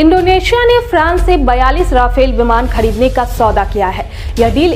Indonesia ने France से 42 Rafale विमान खरीदने का सौदा किया है। यह डील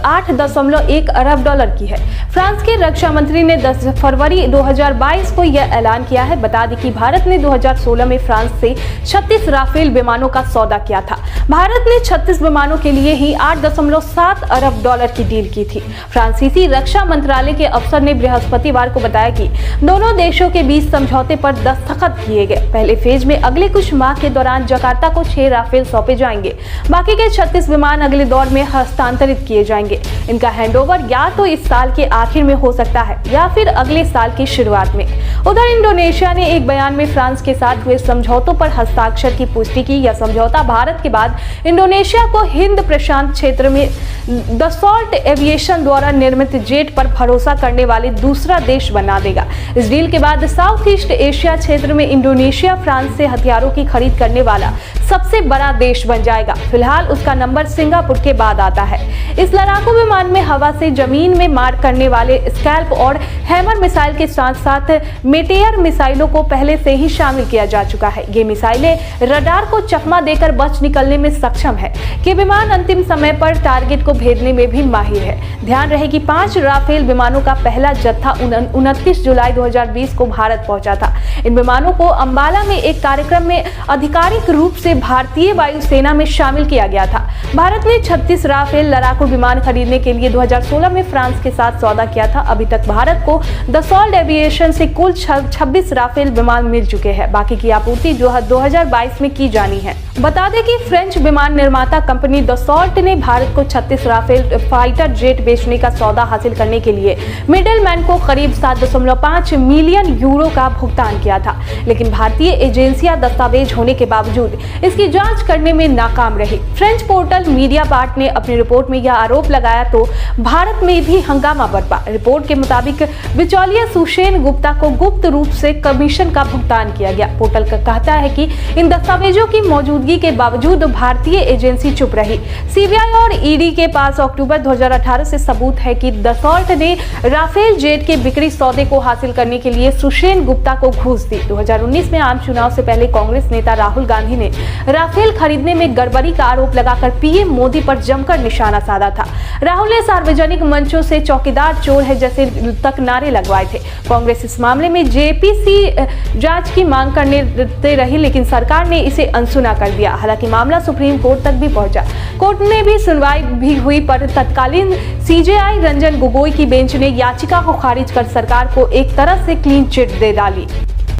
8.1 अरब डॉलर की है। फ्रांस के रक्षा मंत्री ने 10 फरवरी 2022 को यह ऐलान किया है। बता दें कि भारत ने 2016 में फ्रांस से 36 राफेल विमानों का सौदा किया था। भारत ने 36 विमानों के लिए ही 8.7 अरब डॉलर की डील की थी। फ्रांसीसी रक्षा मंत्रालय के अफसर ने बृहस्पतिवार को बताया कि दोनों देशों के बीच समझौते पर दस्तखत किए गए। पहले फेज में अगले कुछ माह के दौरान जकार्ता को 6 राफेल सौंपे जाएंगे। बाकी के 36 विमान अगले दौर में हस्तांतरित किए जाएंगे। इनका हैंडओवर या तो इस साल के आखिर में हो सकता है या फिर अगले साल की शुरुआत में। उधर इंडोनेशिया ने एक बयान में फ्रांस के साथ हुए समझौतों पर हस्ताक्षर की पुष्टि की। यह समझौता भारत के बाद इंडोनेशिया को हिंद प्रशांत क्षेत्र में दसॉल्ट एविएशन द्वारा निर्मित जेट पर भरोसा करने वाले दूसरा देश बना देगा। इस डील के बाद साउथ ईस्ट एशिया क्षेत्र में इंडोनेशिया फ्रांस से हथियारों की खरीद करने वाला सबसे बड़ा देश बन जाएगा। फिलहाल उसका नंबर सिंगापुर के बाद आता है। इस लड़ाकू विमान में हवा से जमीन में मार करने वाले स्कैल्प और हैमर मिसाइल के साथ साथ मेटेयर मिसाइलों को पहले से ही शामिल किया जा चुका है। ये मिसाइलें रडार को चकमा देकर बच निकलने में सक्षम है कि विमान अंतिम समय पर टारगेट को भेजने में भी माहिर है। ध्यान रहे कि 5 राफेल विमानों का पहला जत्था 29 जुलाई 2020 को भारत पहुंचा था। इन विमानों को अंबाला में एक कार्यक्रम में आधिकारिक रूप से भारतीय वायुसेना में शामिल किया गया था। भारत ने 36 राफेल लड़ाकू विमान खरीदने के लिए 2016 में फ्रांस के साथ सौदा किया था। अभी तक भारत को दसॉल्ट एविएशन से कुल 26 राफेल विमान मिल चुके हैं। बाकी की आपूर्ति 2022 में की जानी है। बता दें कि फ्रेंच विमान निर्माता कंपनी दसॉल्ट ने भारत को 36 राफेल फाइटर जेट बेचने का सौदा हासिल करने के लिए मिडलमैन को करीब 7.5 मिलियन यूरो का भुगतान किया था, लेकिन भारतीय एजेंसियां दस्तावेज होने के बावजूद इसकी जांच करने में नाकाम रही। फ्रेंच पोर्टल मीडिया पार्ट ने अपनी रिपोर्ट में यह आरोप लगाया तो भारत में भी हंगामा बरपा। रिपोर्ट के मुताबिक बिचौलिया सुशेन गुप्ता को गुप्त रूप से कमीशन का भुगतान किया गया। पोर्टल का कहता है कि इन दस्तावेजों की मौजूदगी के बावजूद भारतीय एजेंसी चुप रही। सीबीआई और ईडी के पास अक्टूबर 2018 से सबूत है कि दसॉल्ट ने राफेल जेट के बिक्री सौदे को हासिल करने के लिए सुशेन गुप्ता को घूस दी। 2019 में आम चुनाव से पहले कांग्रेस नेता राहुल गांधी ने राफेल खरीदने में गड़बड़ी का आरोप लगाकर पीएम मोदी पर जमकर निशाना साधा था। राहुल ने सार्वजनिक मंचों से चौकीदार चोर है जैसे तक नारे लगवाए थे। कांग्रेस इस मामले में जेपीसी जांच की मांग करते रही, लेकिन सरकार ने इसे अनसुना कर दिया। हालांकि मामला सुप्रीम कोर्ट तक भी पहुंचा। कोर्ट ने भी सुनवाई भी हुई, पर तत्कालीन सीजेआई रंजन गोगोई की बेंच ने याचिका को खारिज कर सरकार को एक तरह से क्लीन चिट दे डाली।